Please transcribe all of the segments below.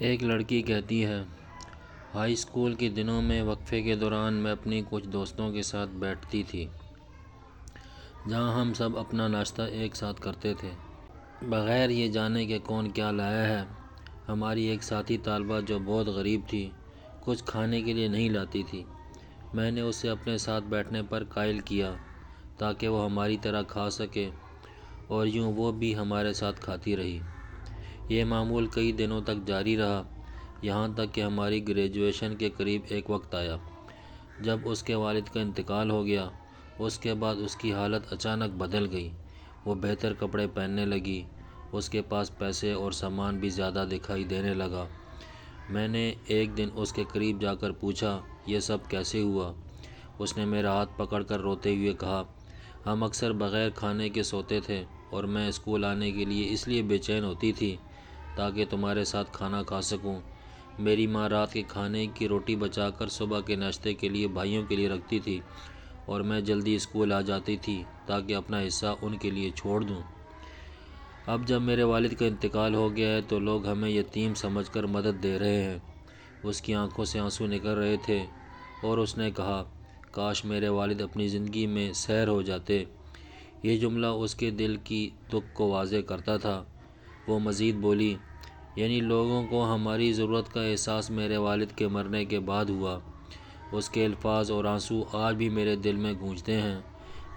ایک لڑکی کہتی ہے، ہائی اسکول کے دنوں میں وقفے کے دوران میں اپنی کچھ دوستوں کے ساتھ بیٹھتی تھی، جہاں ہم سب اپنا ناشتہ ایک ساتھ کرتے تھے، بغیر یہ جانے کہ کون کیا لایا ہے۔ ہماری ایک ساتھی طالبہ جو بہت غریب تھی، کچھ کھانے کے لیے نہیں لاتی تھی۔ میں نے اسے اپنے ساتھ بیٹھنے پر قائل کیا تاکہ وہ ہماری طرح کھا سکے، اور یوں وہ بھی ہمارے ساتھ کھاتی رہی۔ یہ معمول کئی دنوں تک جاری رہا، یہاں تک کہ ہماری گریجویشن کے قریب ایک وقت آیا جب اس کے والد کا انتقال ہو گیا۔ اس کے بعد اس کی حالت اچانک بدل گئی۔ وہ بہتر کپڑے پہننے لگی، اس کے پاس پیسے اور سامان بھی زیادہ دکھائی دینے لگا۔ میں نے ایک دن اس کے قریب جا کر پوچھا، یہ سب کیسے ہوا؟ اس نے میرا ہاتھ پکڑ کر روتے ہوئے کہا، ہم اکثر بغیر کھانے کے سوتے تھے، اور میں اسکول آنے کے لیے اس لیے بے چین ہوتی تھی تاکہ تمہارے ساتھ کھانا کھا سکوں۔ میری ماں رات کے کھانے کی روٹی بچا کر صبح کے ناشتے کے لیے بھائیوں کے لیے رکھتی تھی، اور میں جلدی اسکول آ جاتی تھی تاکہ اپنا حصہ ان کے لیے چھوڑ دوں۔ اب جب میرے والد کا انتقال ہو گیا ہے تو لوگ ہمیں یتیم سمجھ کر مدد دے رہے ہیں۔ اس کی آنکھوں سے آنسو نکل رہے تھے، اور اس نے کہا، کاش میرے والد اپنی زندگی میں سیر ہو جاتے۔ یہ جملہ اس کے دل کی دکھ کو واضح کرتا تھا۔ وہ مزید بولی، یعنی لوگوں کو ہماری ضرورت کا احساس میرے والد کے مرنے کے بعد ہوا۔ اس کے الفاظ اور آنسو آج بھی میرے دل میں گونجتے ہیں۔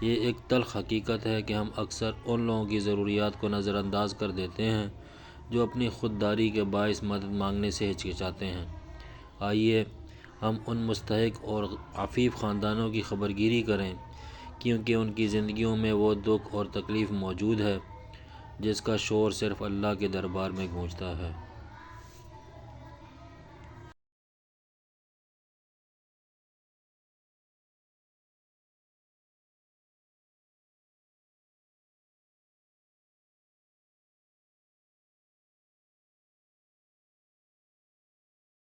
یہ ایک تلخ حقیقت ہے کہ ہم اکثر ان لوگوں کی ضروریات کو نظر انداز کر دیتے ہیں جو اپنی خودداری کے باعث مدد مانگنے سے ہچکچاتے ہیں۔ آئیے ہم ان مستحق اور عفیف خاندانوں کی خبرگیری کریں، کیونکہ ان کی زندگیوں میں وہ دکھ اور تکلیف موجود ہے جس کا شور صرف اللہ کے دربار میں گونجتا ہے۔